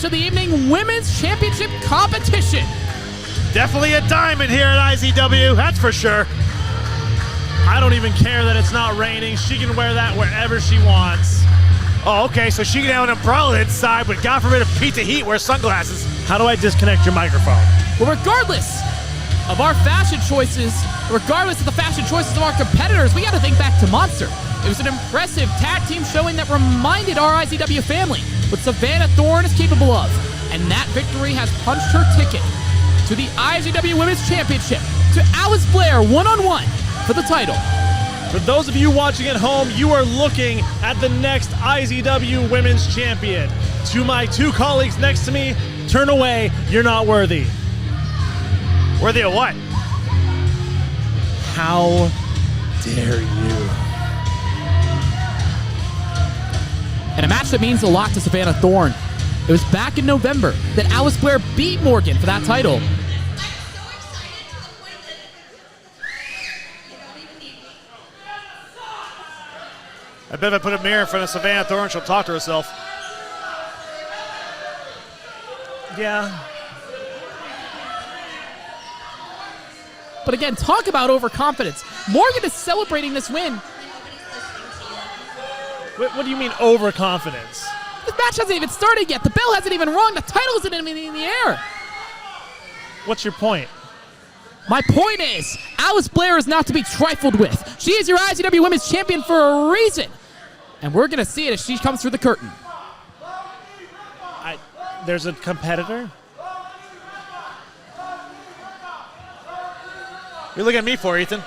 match of the evening, Women's Championship competition. Definitely a diamond here at IZW, that's for sure. I don't even care that it's not raining. She can wear that wherever she wants. Oh, okay, so she can have an umbrella inside, but God forbid if Pizza Heat wears sunglasses. How do I disconnect your microphone? Well, regardless of our fashion choices, regardless of the fashion choices of our competitors, we got to think back to Monster. It was an impressive tag team showing that reminded our IZW family what Savannah Thorne is capable of. And that victory has punched her ticket to the IZW Women's Championship, to Alice Blair one-on-one for the title. For those of you watching at home, you are looking at the next IZW Women's Champion. To my two colleagues next to me, turn away, you're not worthy. Worthy of what? How dare you? And a match that means a lot to Savannah Thorne. It was back in November that Alice Blair beat Morgan for that title. I bet if I put a mirror in front of Savannah Thorne, she'll talk to herself. Yeah. But again, talk about overconfidence. Morgan is celebrating this win. What do you mean overconfidence? This match hasn't even started yet. The bell hasn't even rung. The title isn't even in the air. What's your point? My point is, Alice Blair is not to be trifled with. She is your IZW Women's Champion for a reason. And we're going to see it as she comes through the curtain. There's a competitor? You're looking at me for, Ethan.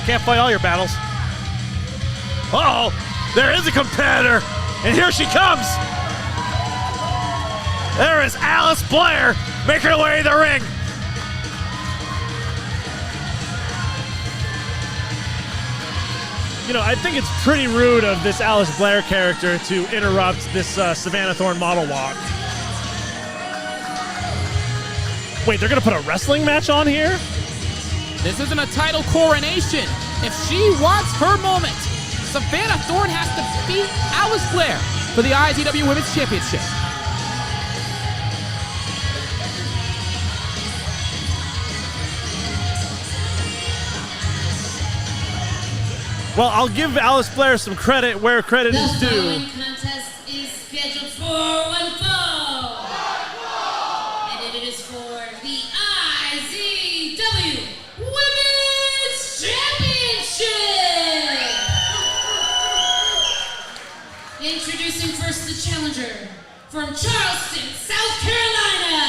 Can't fight all your battles. Uh-oh, there is a competitor, and here she comes. There is Alice Blair making her way to the ring. You know, I think it's pretty rude of this Alice Blair character to interrupt this Savannah Thorne model walk. Wait, they're going to put a wrestling match on here? This isn't a title coronation. If she wants her moment, Savannah Thorne has to beat Alice Blair for the IZW Women's Championship. Well, I'll give Alice Blair some credit where credit is due. The following contest is scheduled for one fall. And it is for the IZW Women's Championship. Introducing first the challenger from Charleston, South Carolina.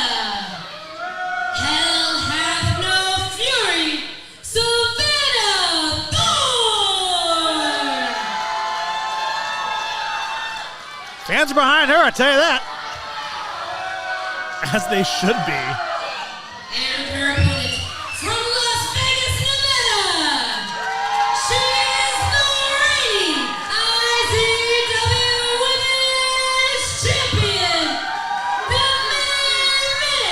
Hell hath no fury, Savannah Thorne. Fans are behind her, I tell you that. As they should be. And her opponent from Las Vegas, Nevada. She is the reigning IZW Women's Champion, the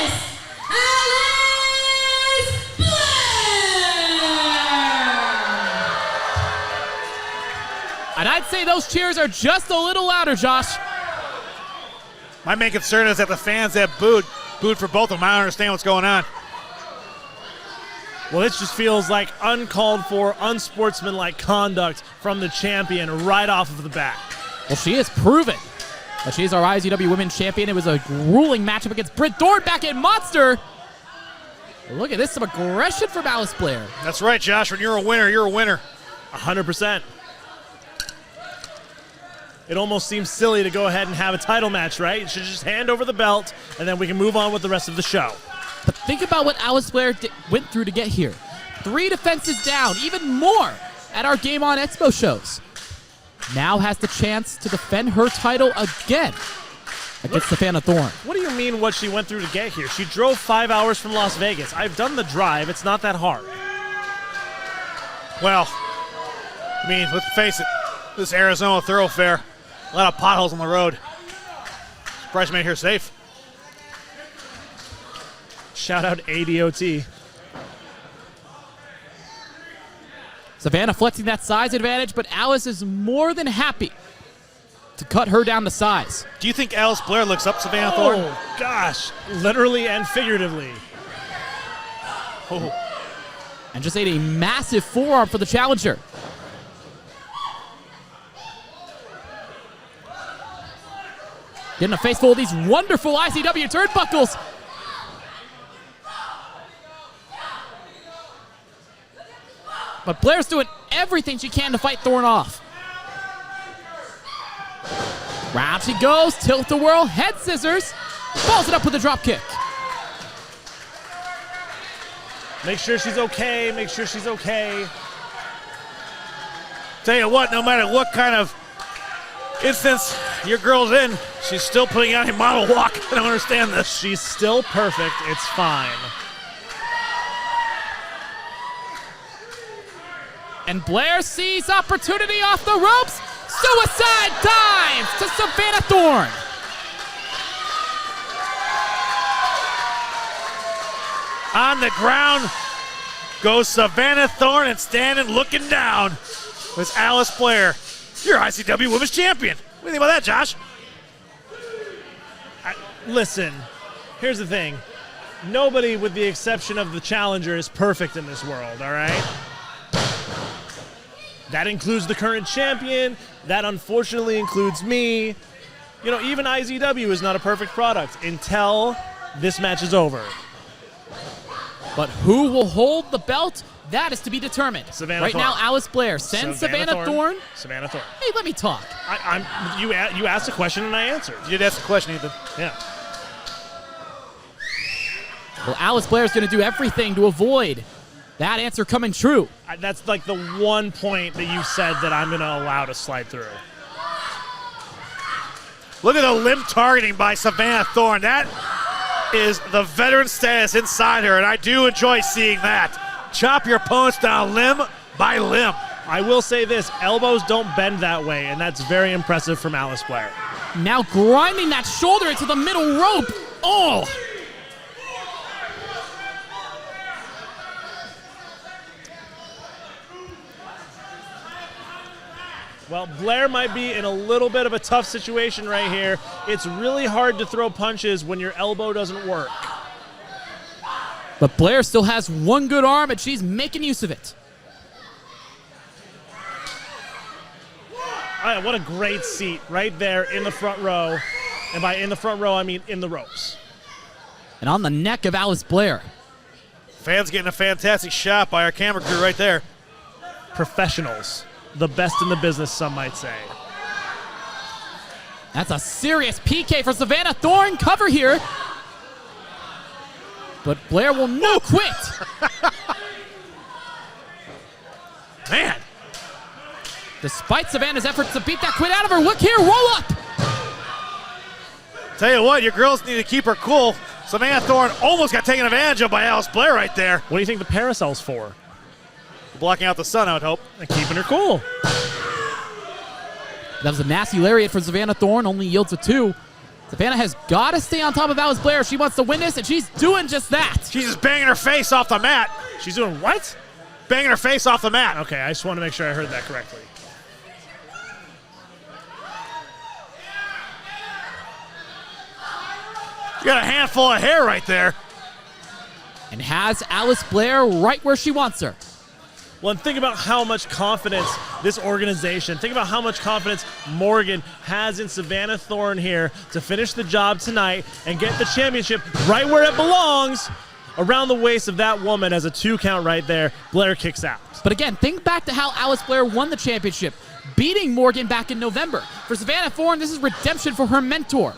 Menace, Alice Blair. And I'd say those cheers are just a little louder, Josh. My main concern is that the fans that booed for both of them. I don't understand what's going on. Well, this just feels like uncalled for, unsportsmanlike conduct from the champion right off of the bat. Well, she has proven that she is our IZW Women's Champion. It was a grueling matchup against Britt Thorne back in Monster. Look at this, some aggression from Alice Blair. That's right, Josh. When you're a winner, you're a winner. 100%. It almost seems silly to go ahead and have a title match, right? You should just hand over the belt, and then we can move on with the rest of the show. But think about what Alice Blair went through to get here. 3 defenses down, even more at our Game On Expo shows. Now has the chance to defend her title again against Savannah Thorne. What do you mean what she went through to get here? She drove 5 hours from Las Vegas. I've done the drive. It's not that hard. Well, I mean, let's face it, this Arizona thoroughfare, a lot of potholes on the road. Surprised you made it here safe. Shout out ADOT. Savannah flexing that size advantage, but Alice is more than happy to cut her down to size. Do you think Alice Blair looks up Savannah Thorne? Oh, gosh. Literally and figuratively. Oh. And just ate a massive forearm for the challenger. Getting a face full of these wonderful IZW turnbuckles. But Blair's doing everything she can to fight Thorne off. Round she goes, tilt-a-whirl, head scissors, follows it up with a drop kick. Make sure she's okay. Make sure she's okay. Tell you what, no matter what kind of instance your girl's in, she's still putting out a model walk. I don't understand this. She's still perfect. It's fine. And Blair sees opportunity off the ropes. Suicide dive to Savannah Thorne. On the ground goes Savannah Thorne, and standing looking down was Alice Blair. You're ICW Women's Champion. What do you think about that, Josh? Listen, here's the thing. Nobody, with the exception of the challenger, is perfect in this world, all right? That includes the current champion. That unfortunately includes me. You know, even IZW is not a perfect product until this match is over. But who will hold the belt? That is to be determined. Savannah right Thorne. now, Alice Blair sends Savannah Thorne. Savannah Thorne. Hey, let me talk. You asked a question and I answered. You did ask a question, Ethan. Yeah. Well, Alice Blair is going to do everything to avoid that answer coming true. That's like the one point that you said that I'm going to allow to slide through. Look at the limb targeting by Savannah Thorne. That is the veteran status inside her, and I do enjoy seeing that. Chop your opponents down limb by limb. I will say this, elbows don't bend that way, and that's very impressive from Alice Blair. Now grinding that shoulder into the middle rope. Oh! Well, Blair might be in a little bit of a tough situation right here. It's really hard to throw punches when your elbow doesn't work. But Blair still has one good arm, and she's making use of it. What a great seat right there in the front row. And by in the front row, I mean in the ropes. And on the neck of Alice Blair. Fans getting a fantastic shot by our camera crew right there. Professionals. The best in the business, some might say. That's a serious PK for Savannah Thorne. Cover here. But Blair will not quit. Man. Despite Savannah's efforts to beat that quit out of her, look here, roll up. Tell you what, your girls need to keep her cool. Savannah Thorne almost got taken advantage of by Alice Blair right there. What do you think the parasol's for? Blocking out the sun, I would hope. And keeping her cool. That was a nasty lariat for Savannah Thorne, only yields a 2. Savannah has got to stay on top of Alice Blair if she wants to win this, and she's doing just that. She's just banging her face off the mat. She's doing what? Banging her face off the mat. Okay, I just want to make sure I heard that correctly. You got a handful of hair right there. And has Alice Blair right where she wants her. Well, and think about how much confidence this organization, think about how much confidence Morgan has in Savannah Thorne here to finish the job tonight and get the championship right where it belongs, around the waist of that woman as a 2 count right there. Blair kicks out. But again, think back to how Alice Blair won the championship, beating Morgan back in November. For Savannah Thorne, this is redemption for her mentor.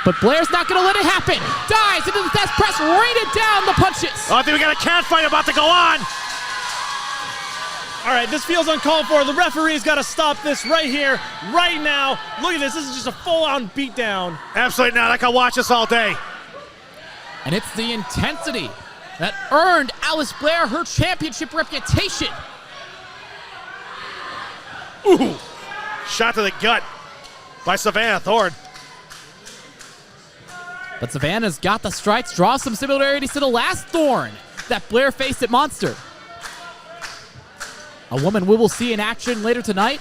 But Blair's not going to let it happen. Dives into the death press, raining down the punches. Oh, I think we got a cat fight about to go on. All right, this feels uncalled for. The referee's got to stop this right here, right now. Look at this. This is just a full-on beatdown. Absolutely not. I can watch this all day. And it's the intensity that earned Alice Blair her championship reputation. Ooh. Shot to the gut by Savannah Thorne. But Savannah's got the strikes, draws some similarities to the last Thorne that Blair faced at Monster. A woman we will see in action later tonight.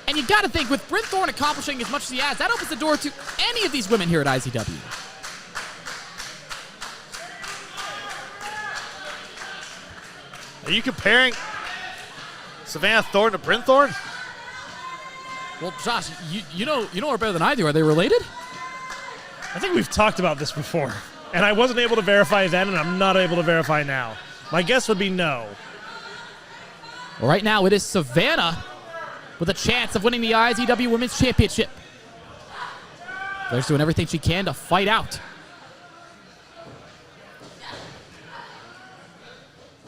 And you got to think, with Bryn Thorne accomplishing as much as he has, that opens the door to any of these women here at IZW. Are you comparing Savannah Thorne to Bryn Thorne? Well, Josh, you know her better than I do. Are they related? I think we've talked about this before, and I wasn't able to verify then, and I'm not able to verify now. My guess would be no. Well, right now it is Savannah with a chance of winning the IZW Women's Championship. Blair's doing everything she can to fight out.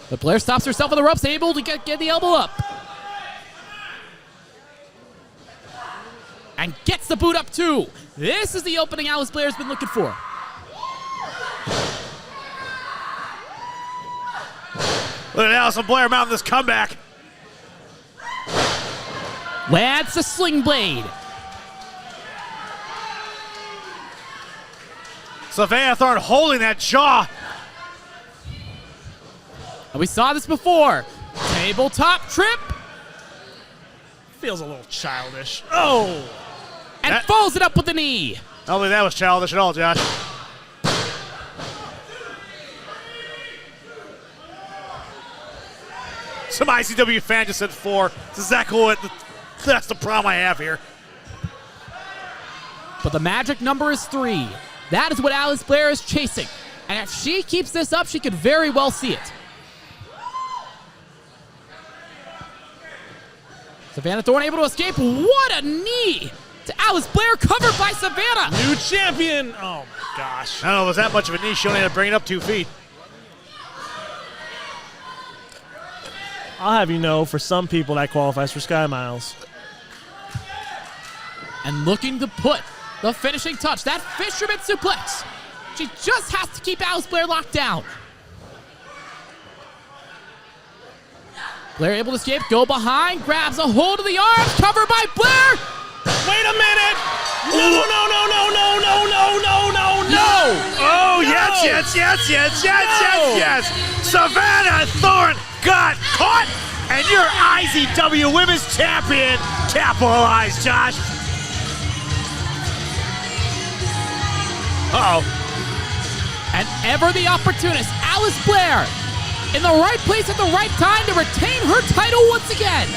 But Blair stops herself on the ropes, able to get the elbow up. And gets the boot up too. This is the opening Alice Blair's been looking for. Look at Alice Blair mounting this comeback. Lands the sling blade. Savannah Thorne holding that jaw. And we saw this before. Tabletop trip. Feels a little childish. Oh! And follows it up with the knee. I don't think that was childish at all, Josh. Some ICW fan just said 4. That's exactly what that's the problem I have here. But the magic number is 3. That is what Alice Blair is chasing. And if she keeps this up, she could very well see it. Savannah Thorne able to escape. What a knee to Alice Blair, covered by Savannah. New champion! Oh my gosh. I don't know if it was that much of a knee. She only had to bring it up 2 feet. I'll have you know, for some people, that qualifies for Sky Miles. And looking to put the finishing touch, that fisherman suplex. She just has to keep Alice Blair locked down. Blair able to escape, go behind, grabs a hold of the arms, covered by Blair. Wait a minute! No! Oh, yes. Savannah Thorne got caught, and your IZW Women's Champion. Capitalize, Josh. Uh-oh. And ever the opportunist, Alice Blair, in the right place at the right time to retain her title once again.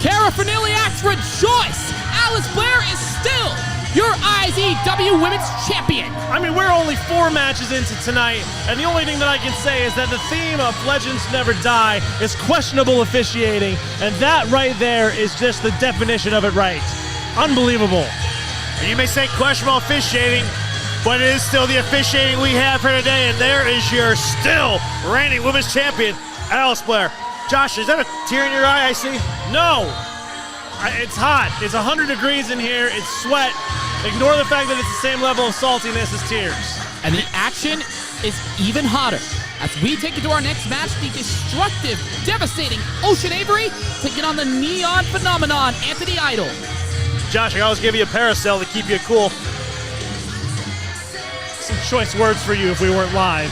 Cara Faniliacs, rejoice! Alice Blair is still your IZW Women's Champion. I mean, we're only 4 matches into tonight, and the only thing that I can say is that the theme of Legends Never Die is questionable officiating, and that right there is just the definition of it right. Unbelievable. And you may say questionable officiating, but it is still the officiating we have here today, and there is your still reigning Women's Champion, Alice Blair. Josh, is that a tear in your eye I see? No! It's hot. It's 100 degrees in here. It's sweat. Ignore the fact that it's the same level of saltiness as tears. And the action is even hotter as we take it to our next match, the destructive, devastating Ocean Avery taking on the neon phenomenon, Anthony Idol. Josh, I always give you a parasol to keep you cool. Some choice words for you if we weren't live.